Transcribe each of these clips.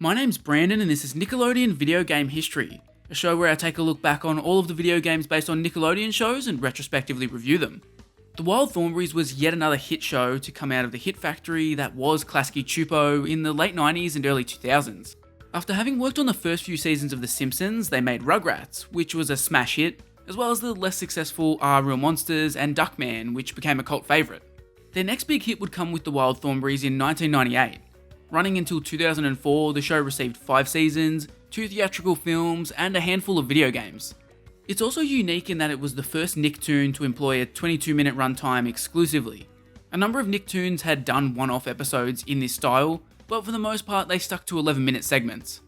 My name's Brandon and this is Nickelodeon Video Game History, a show where I take a look back on all of the video games based on Nickelodeon shows and retrospectively review them. The Wild Thornberrys was yet another hit show to come out of the hit factory that was Klasky Csupo in the late 90s and early 2000s. After having worked on the first few seasons of The Simpsons, they made Rugrats, which was a smash hit, as well as the less successful Are Real Monsters and Duckman, which became a cult favourite. Their next big hit would come with the Wild Thornberrys in 1998. Running until 2004, the show received 5 seasons, 2 theatrical films, and a handful of video games. It's also unique in that it was the first Nicktoon to employ a 22-minute runtime exclusively. A number of Nicktoons had done one-off episodes in this style, but for the most part they stuck to 11-minute segments.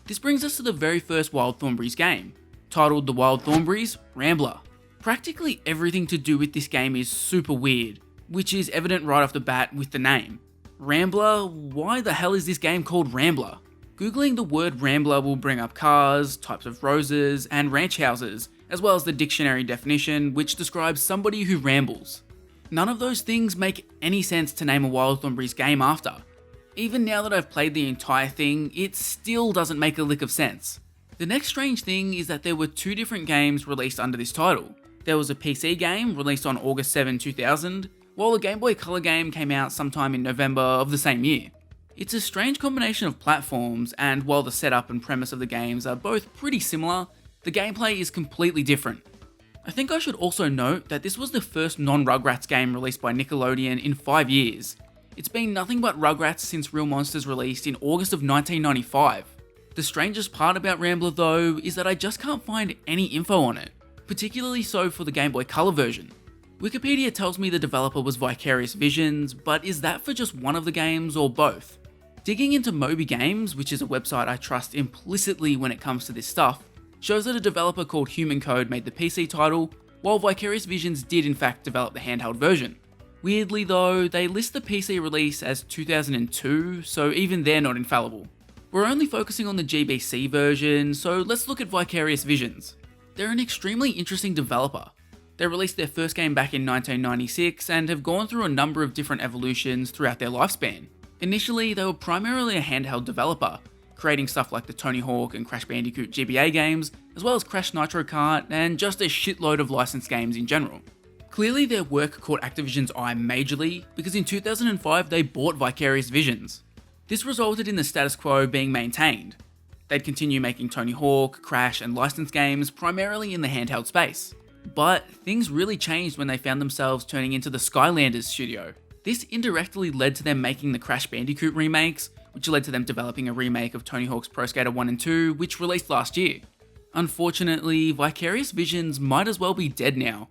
This brings us to the very first Wild Thornberrys game, titled The Wild Thornberrys Rambler. Practically everything to do with this game is super weird, which is evident right off the bat with the name. Rambler? Why the hell is this game called Rambler? Googling the word Rambler will bring up cars, types of roses, and ranch houses, as well as the dictionary definition, which describes somebody who rambles. None of those things make any sense to name a Wild Thornberrys game after. Even now that I've played the entire thing, it still doesn't make a lick of sense. The next strange thing is that there were 2 different games released under this title. There was a PC game released on August 7, 2000, while a Game Boy Color game came out sometime in November of the same year. It's a strange combination of platforms, and while the setup and premise of the games are both pretty similar, the gameplay is completely different. I think I should also note that this was the first non-Rugrats game released by Nickelodeon in 5 years. It's been nothing but Rugrats since Real Monsters released in August of 1995. The strangest part about Rambler though is that I just can't find any info on it, particularly so for the Game Boy Color version. Wikipedia tells me the developer was Vicarious Visions, but is that for just one of the games or both? Digging into Moby Games, which is a website I trust implicitly when it comes to this stuff, shows that a developer called Human Code made the PC title, while Vicarious Visions did in fact develop the handheld version. Weirdly though, they list the PC release as 2002, so even they're not infallible. We're only focusing on the GBC version, so let's look at Vicarious Visions. They're an extremely interesting developer. They released their first game back in 1996 and have gone through a number of different evolutions throughout their lifespan. Initially, they were primarily a handheld developer, creating stuff like the Tony Hawk and Crash Bandicoot GBA games, as well as Crash Nitro Kart and just a shitload of licensed games in general. Clearly their work caught Activision's eye majorly, because in 2005 they bought Vicarious Visions. This resulted in the status quo being maintained. They'd continue making Tony Hawk, Crash and licensed games primarily in the handheld space. But things really changed when they found themselves turning into the Skylanders studio. This indirectly led to them making the Crash Bandicoot remakes, which led to them developing a remake of Tony Hawk's Pro Skater 1 and 2, which released last year. Unfortunately, Vicarious Visions might as well be dead now.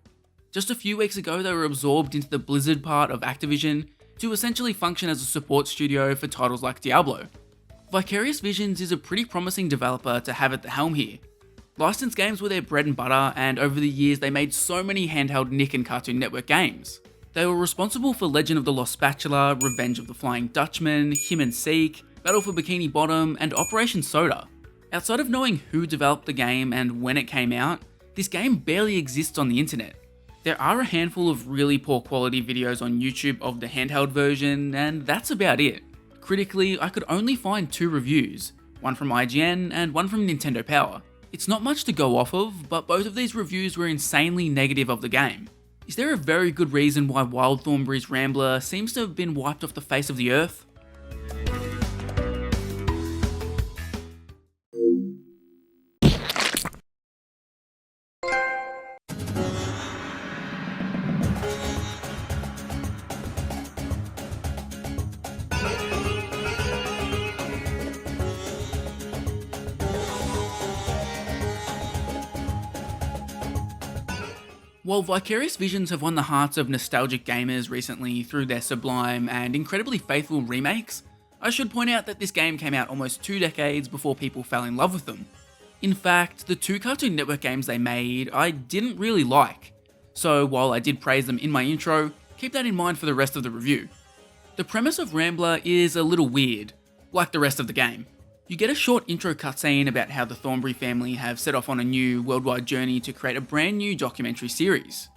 Just a few weeks ago they were absorbed into the Blizzard part of Activision to essentially function as a support studio for titles like Diablo. Vicarious Visions is a pretty promising developer to have at the helm here. Licensed games were their bread and butter, and over the years they made so many handheld Nick and Cartoon Network games. They were responsible for Legend of the Lost Spatula, Revenge of the Flying Dutchman, Him and Seek, Battle for Bikini Bottom, and Operation Soda. Outside of knowing who developed the game and when it came out, this game barely exists on the internet. There are a handful of really poor quality videos on YouTube of the handheld version, and that's about it. Critically, I could only find 2 reviews, one from IGN and one from Nintendo Power. It's not much to go off of, but both of these reviews were insanely negative of the game. Is there a very good reason why Wild Thornberrys Rambler seems to have been wiped off the face of the earth? While Vicarious Visions have won the hearts of nostalgic gamers recently through their sublime and incredibly faithful remakes, I should point out that this game came out almost 2 decades before people fell in love with them. In fact, the 2 Cartoon Network games they made I didn't really like, so while I did praise them in my intro, keep that in mind for the rest of the review. The premise of Rambler is a little weird, like the rest of the game. You get a short intro cutscene about how the Thornberry family have set off on a new worldwide journey to create a brand new documentary series.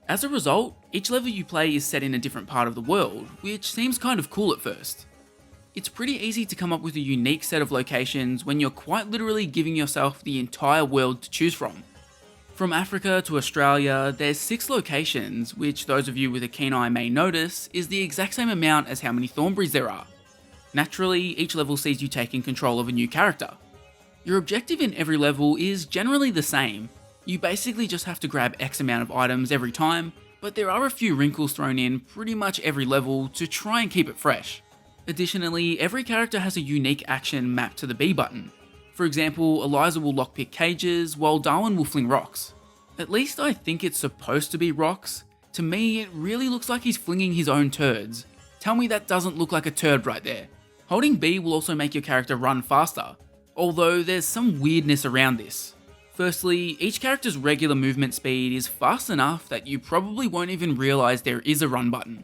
As a result, each level you play is set in a different part of the world, which seems kind of cool at first. It's pretty easy to come up with a unique set of locations when you're quite literally giving yourself the entire world to choose from. From Africa to Australia, there's 6 locations, which those of you with a keen eye may notice is the exact same amount as how many Thornberrys there are. Naturally, each level sees you taking control of a new character. Your objective in every level is generally the same. You basically just have to grab X amount of items every time, but there are a few wrinkles thrown in pretty much every level to try and keep it fresh. Additionally, every character has a unique action mapped to the B button. For example, Eliza will lockpick cages, while Darwin will fling rocks. At least I think it's supposed to be rocks. To me, it really looks like he's flinging his own turds. Tell me that doesn't look like a turd right there. Holding B will also make your character run faster, although there's some weirdness around this. Firstly, each character's regular movement speed is fast enough that you probably won't even realise there is a run button.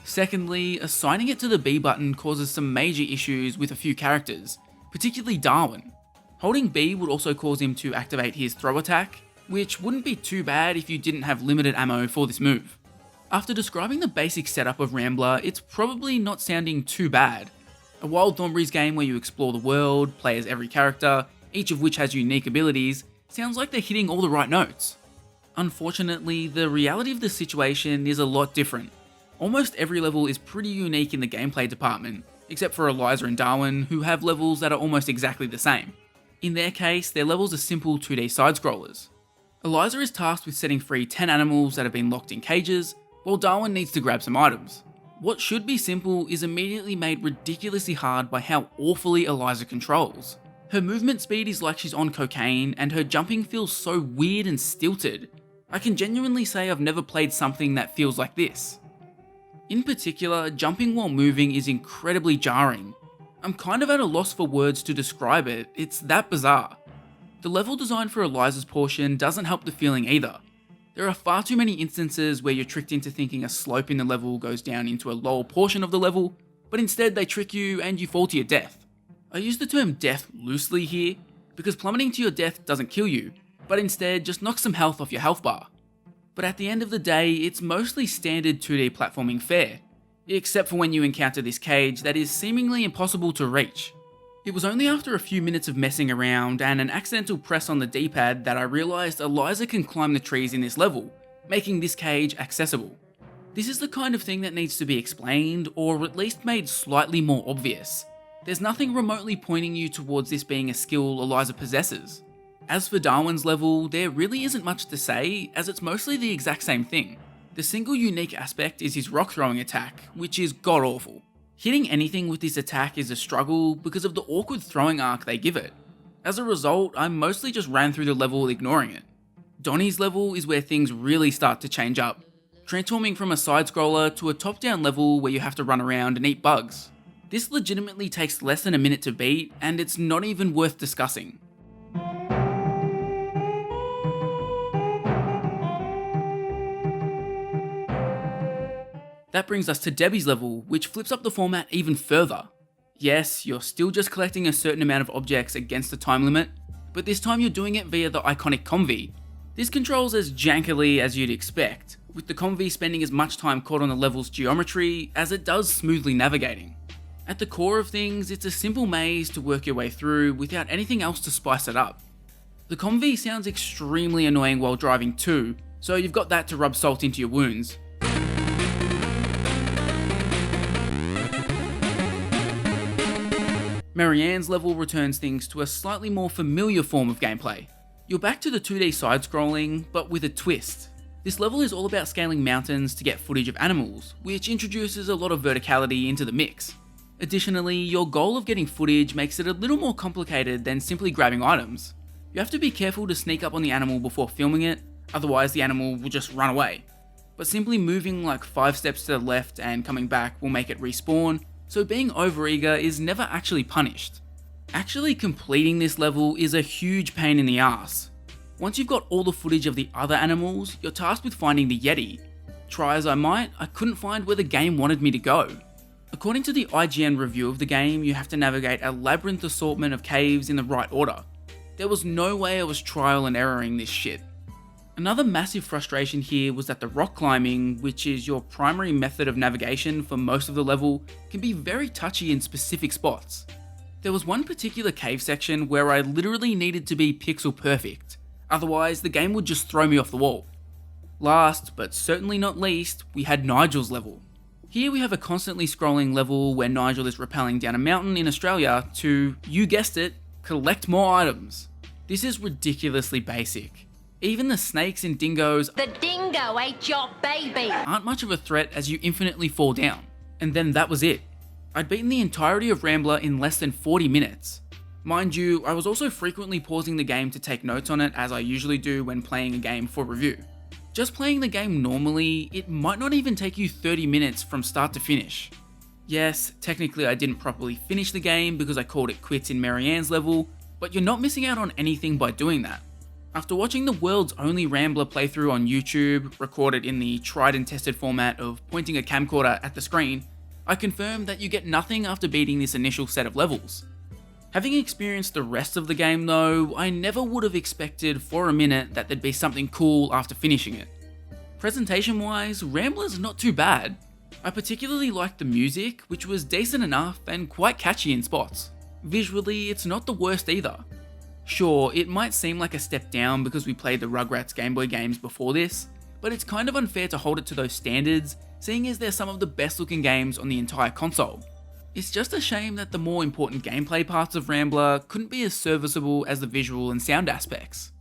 Secondly, assigning it to the B button causes some major issues with a few characters, particularly Darwin. Holding B would also cause him to activate his throw attack, which wouldn't be too bad if you didn't have limited ammo for this move. After describing the basic setup of Rambler, it's probably not sounding too bad. A Wild Thornberrys game where you explore the world, play as every character, each of which has unique abilities, sounds like they're hitting all the right notes. Unfortunately, the reality of the situation is a lot different. Almost every level is pretty unique in the gameplay department, except for Eliza and Darwin, who have levels that are almost exactly the same. In their case, their levels are simple 2D side-scrollers. Eliza is tasked with setting free 10 animals that have been locked in cages, while Darwin needs to grab some items. What should be simple is immediately made ridiculously hard by how awfully Eliza controls. Her movement speed is like she's on cocaine, and her jumping feels so weird and stilted. I can genuinely say I've never played something that feels like this. In particular, jumping while moving is incredibly jarring. I'm kind of at a loss for words to describe it, it's that bizarre. The level design for Eliza's portion doesn't help the feeling either. There are far too many instances where you're tricked into thinking a slope in the level goes down into a lower portion of the level, but instead they trick you and you fall to your death. I use the term death loosely here, because plummeting to your death doesn't kill you, but instead just knocks some health off your health bar. But at the end of the day, it's mostly standard 2D platforming fare, except for when you encounter this cage that is seemingly impossible to reach. It was only after a few minutes of messing around and an accidental press on the D-pad that I realised Eliza can climb the trees in this level, making this cage accessible. This is the kind of thing that needs to be explained, or at least made slightly more obvious. There's nothing remotely pointing you towards this being a skill Eliza possesses. As for Darwin's level, there really isn't much to say, as it's mostly the exact same thing. The single unique aspect is his rock throwing attack, which is god-awful. Hitting anything with this attack is a struggle because of the awkward throwing arc they give it. As a result, I mostly just ran through the level ignoring it. Donnie's level is where things really start to change up, transforming from a side-scroller to a top-down level where you have to run around and eat bugs. This legitimately takes less than a minute to beat, and it's not even worth discussing. That brings us to Debbie's level, which flips up the format even further. Yes, you're still just collecting a certain amount of objects against the time limit, but this time you're doing it via the iconic convy. This controls as jankily as you'd expect, with the convy spending as much time caught on the level's geometry as it does smoothly navigating. At the core of things, it's a simple maze to work your way through without anything else to spice it up. The convy sounds extremely annoying while driving too, so you've got that to rub salt into your wounds. Marianne's level returns things to a slightly more familiar form of gameplay. You're back to the 2D side-scrolling, but with a twist. This level is all about scaling mountains to get footage of animals, which introduces a lot of verticality into the mix. Additionally, your goal of getting footage makes it a little more complicated than simply grabbing items. You have to be careful to sneak up on the animal before filming it, otherwise the animal will just run away. But simply moving like 5 steps to the left and coming back will make it respawn, so being overeager is never actually punished. Actually completing this level is a huge pain in the ass. Once you've got all the footage of the other animals, you're tasked with finding the Yeti. Try as I might, I couldn't find where the game wanted me to go. According to the IGN review of the game, you have to navigate a labyrinth assortment of caves in the right order. There was no way I was trial and erroring this shit. Another massive frustration here was that the rock climbing, which is your primary method of navigation for most of the level, can be very touchy in specific spots. There was one particular cave section where I literally needed to be pixel perfect, otherwise the game would just throw me off the wall. Last, but certainly not least, we had Nigel's level. Here we have a constantly scrolling level where Nigel is rappelling down a mountain in Australia to, you guessed it, collect more items. This is ridiculously basic. Even the snakes and dingoes The dingo ate your baby! aren't much of a threat as you infinitely fall down. And then that was it. I'd beaten the entirety of Rambler in less than 40 minutes. Mind you, I was also frequently pausing the game to take notes on it as I usually do when playing a game for review. Just playing the game normally, it might not even take you 30 minutes from start to finish. Yes, technically I didn't properly finish the game because I called it quits in Marianne's level, but you're not missing out on anything by doing that. After watching the world's only Rambler playthrough on YouTube, recorded in the tried and tested format of pointing a camcorder at the screen, I confirmed that you get nothing after beating this initial set of levels. Having experienced the rest of the game though, I never would have expected for a minute that there'd be something cool after finishing it. Presentation wise, Rambler's not too bad. I particularly liked the music, which was decent enough and quite catchy in spots. Visually, it's not the worst either. Sure, it might seem like a step down because we played the Rugrats Game Boy games before this, but it's kind of unfair to hold it to those standards, seeing as they're some of the best looking games on the entire console. It's just a shame that the more important gameplay parts of Rambler couldn't be as serviceable as the visual and sound aspects.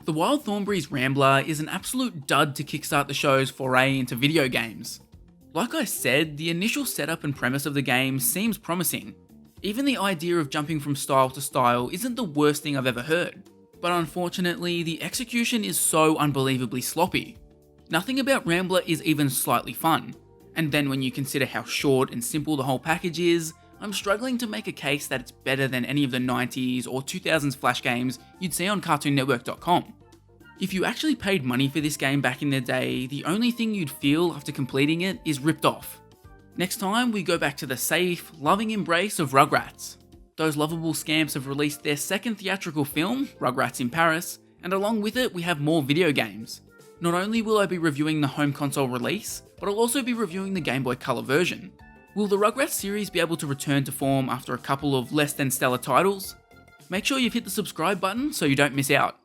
The Wild Thornberrys Rambler is an absolute dud to kickstart the show's foray into video games. Like I said, the initial setup and premise of the game seems promising. Even the idea of jumping from style to style isn't the worst thing I've ever heard, but unfortunately the execution is so unbelievably sloppy. Nothing about Rambler is even slightly fun, and then when you consider how short and simple the whole package is, I'm struggling to make a case that it's better than any of the 90s or 2000s Flash games you'd see on CartoonNetwork.com. If you actually paid money for this game back in the day, the only thing you'd feel after completing it is ripped off. Next time, we go back to the safe, loving embrace of Rugrats. Those lovable scamps have released their second theatrical film, Rugrats in Paris, and along with it we have more video games. Not only will I be reviewing the home console release, but I'll also be reviewing the Game Boy Color version. Will the Rugrats series be able to return to form after a couple of less than stellar titles? Make sure you've hit the subscribe button so you don't miss out.